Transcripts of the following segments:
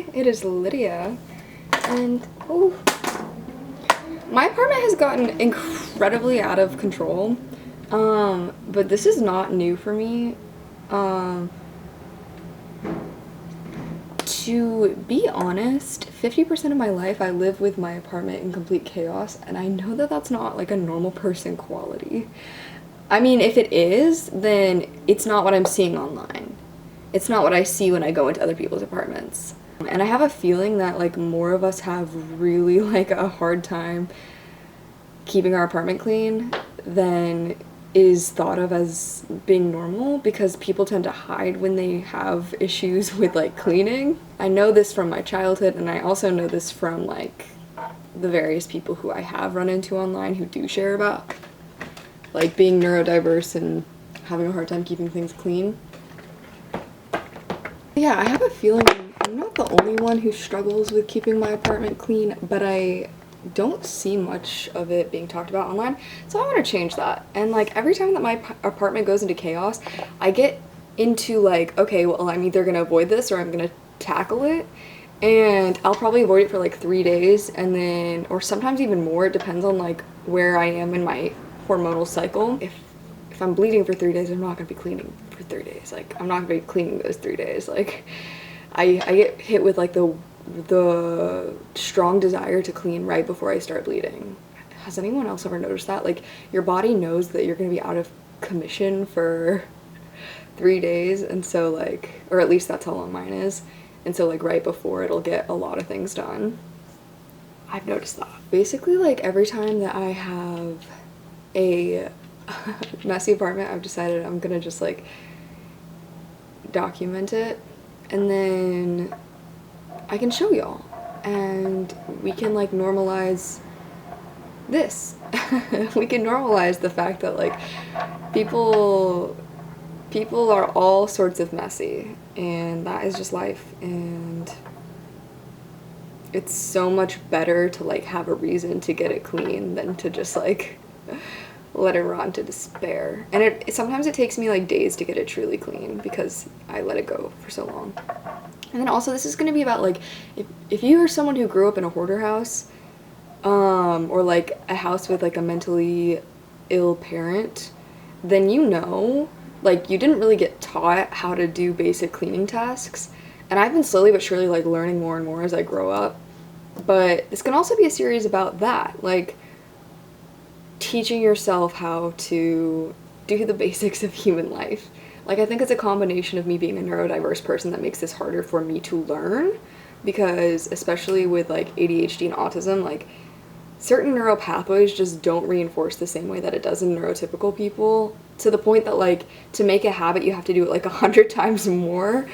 Hi, it is Lydia, and oh, my apartment has gotten incredibly out of control, but this is not new for me. Um, to be honest, 50% of my life I live with my apartment in complete chaos, and I know that that's not like a normal person quality. I mean, if it is, then it's not what I'm seeing online. It's not what I see when I go into other people's apartments. And I have a feeling that like more of us have really like a hard time keeping our apartment clean than is thought of as being normal, because people tend to hide when they have issues with like cleaning. I know this from my childhood, and I also know this from like the various people who I have run into online who do share about like being neurodiverse and having a hard time keeping things clean. Yeah, I have a feeling I'm not the only one who struggles with keeping my apartment clean, but I don't see much of it being talked about online, so I want to change that. And like every time that my apartment goes into chaos, I get into like, okay, well, I'm either gonna avoid this or I'm gonna tackle it, and I'll probably avoid it for like 3 days, and then, or sometimes even more, it depends on like where I am in my hormonal cycle. If I'm bleeding for 3 days, I'm not gonna be cleaning for 3 days. Like, I'm not gonna be cleaning those 3 days. Like, I get hit with like the strong desire to clean right before I start bleeding. Has anyone else ever noticed that? Like, your body knows that you're gonna be out of commission for 3 days, and so like, or at least that's how long mine is, and so like right before it'll get a lot of things done. I've noticed that. Basically, like every time that I have a messy apartment, I've decided I'm gonna just like document it, and then I can show y'all, and we can like normalize this. We can normalize the fact that like people are all sorts of messy, and that is just life, and it's so much better to like have a reason to get it clean than to just like let it rot to despair. And sometimes it takes me like days to get it truly clean because I let it go for so long. And then also, this is going to be about like, if you are someone who grew up in a hoarder house, or like a house with like a mentally ill parent, then you know, like, you didn't really get taught how to do basic cleaning tasks. And I've been slowly but surely like learning more and more as I grow up. But this can also be a series about that, like teaching yourself how to do the basics of human life. Like, I think it's a combination of me being a neurodiverse person that makes this harder for me to learn, because especially with like ADHD and autism, like certain neural pathways just don't reinforce the same way that it does in neurotypical people, to the point that like to make a habit you have to do it like 100 times more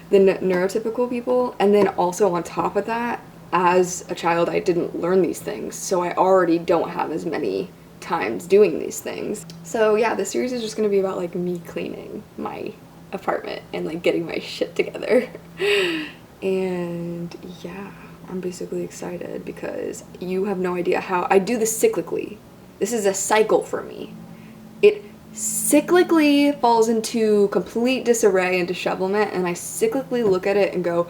than neurotypical people. And then also on top of that, as a child I didn't learn these things, so I already don't have as many times doing these things. So yeah, this series is just gonna be about like me cleaning my apartment and like getting my shit together. And yeah, I'm basically excited because you have no idea how I do this cyclically. This is a cycle for me. It cyclically falls into complete disarray and dishevelment, and I cyclically look at it and go,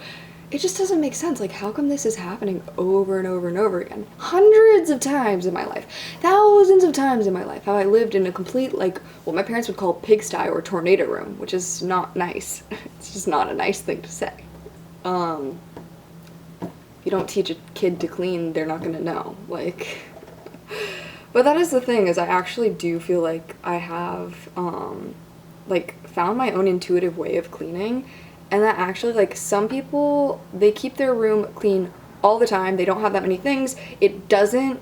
it just doesn't make sense. Like, how come this is happening over and over and over again? Hundreds of times in my life, thousands of times in my life, have I lived in a complete, like, what my parents would call pigsty or tornado room, which is not nice. It's just not a nice thing to say. If you don't teach a kid to clean, they're not gonna know, like. But that is the thing, is I actually do feel like I have, like, found my own intuitive way of cleaning. And that actually, like, some people, they keep their room clean all the time. They don't have that many things. It doesn't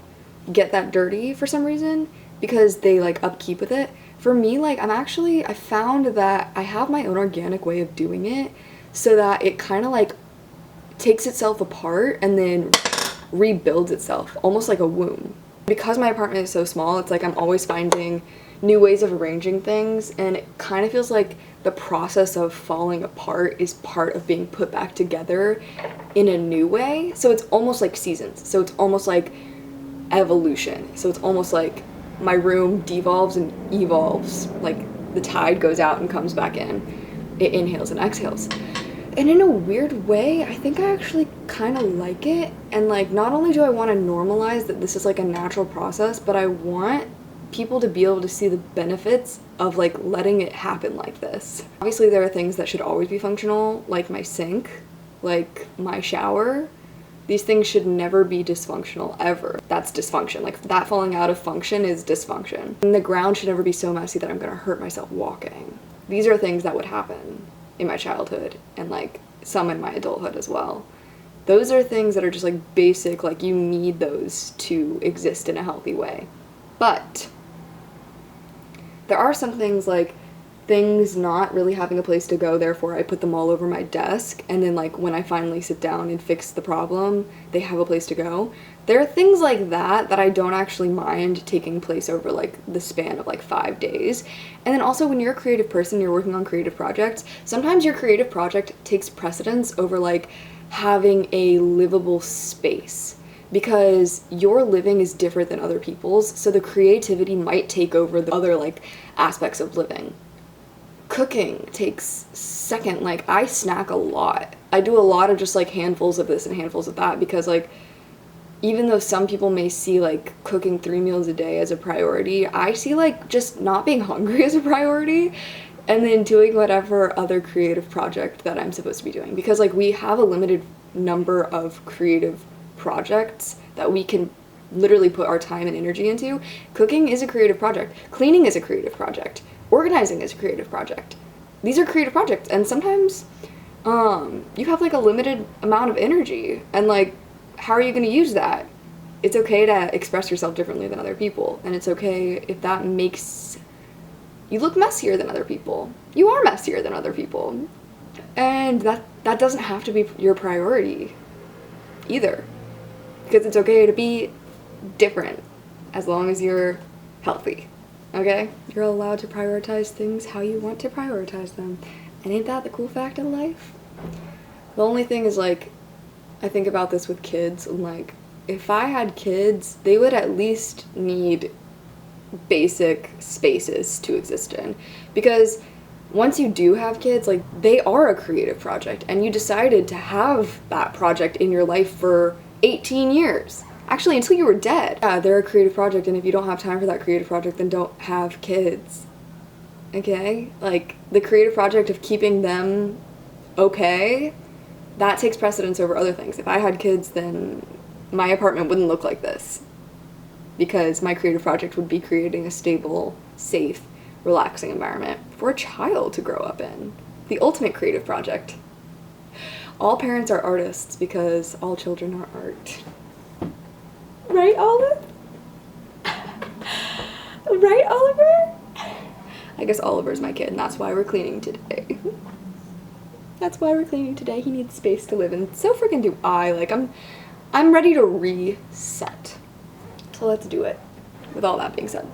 get that dirty for some reason because they, like, upkeep with it. For me, like, I found that I have my own organic way of doing it, so that it kind of, like, takes itself apart and then rebuilds itself, almost like a womb. Because my apartment is so small, it's like I'm always finding new ways of arranging things, and it kind of feels like the process of falling apart is part of being put back together in a new way. So it's almost like seasons. So it's almost like evolution. So it's almost like my room devolves and evolves. Like the tide goes out and comes back in. It inhales and exhales. And in a weird way, I think I actually kind of like it. And like, not only do I want to normalize that this is like a natural process, but I want people to be able to see the benefits of like letting it happen like this. Obviously, there are things that should always be functional, like my sink, like my shower. These things should never be dysfunctional, ever. That's dysfunction. Like, that falling out of function is dysfunction. And the ground should never be so messy that I'm gonna hurt myself walking. These are things that would happen in my childhood, and like some in my adulthood as well. Those are things that are just like basic, like you need those to exist in a healthy way. But there are some things, like things not really having a place to go, therefore I put them all over my desk, and then like when I finally sit down and fix the problem, they have a place to go. There are things like that that I don't actually mind taking place over like the span of like 5 days. And then also, when you're a creative person, you're working on creative projects, sometimes your creative project takes precedence over like having a livable space, because your living is different than other people's, so the creativity might take over the other like aspects of living. Cooking takes second. Like, I snack a lot. I do a lot of just like handfuls of this and handfuls of that, because like, even though some people may see like cooking 3 meals a day as a priority, I see like just not being hungry as a priority, and then doing whatever other creative project that I'm supposed to be doing, because like we have a limited number of creative projects that we can literally put our time and energy into. Cooking is a creative project. Cleaning is a creative project. Organizing is a creative project. These are creative projects, and sometimes you have like a limited amount of energy, and like, how are you going to use that? It's okay to express yourself differently than other people, and it's okay if that makes you look messier than other people. You are messier than other people, and that doesn't have to be your priority either, because it's okay to be different as long as you're healthy. Okay? You're allowed to prioritize things how you want to prioritize them. And ain't that the cool fact of life? The only thing is, like, I think about this with kids, and like, if I had kids, they would at least need basic spaces to exist in. Because once you do have kids, like, they are a creative project, and you decided to have that project in your life for 18 years. Actually, until you were dead. Yeah, they're a creative project, and if you don't have time for that creative project, then don't have kids. Okay? Like, the creative project of keeping them okay, that takes precedence over other things. If I had kids, then my apartment wouldn't look like this, because my creative project would be creating a stable, safe, relaxing environment for a child to grow up in. The ultimate creative project. All parents are artists because all children are art. Right, Olive? Right, Oliver? I guess Oliver's my kid, and that's why we're cleaning today. That's why we're cleaning today. He needs space to live in. So freaking do I. Like, I'm ready to reset. So let's do it. With all that being said.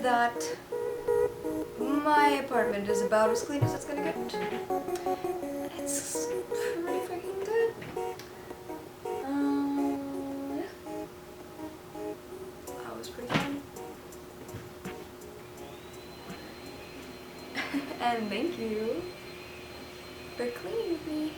that my apartment is about as clean as it's gonna get. It's pretty freaking good. Yeah. That was pretty fun. And thank you for cleaning with me.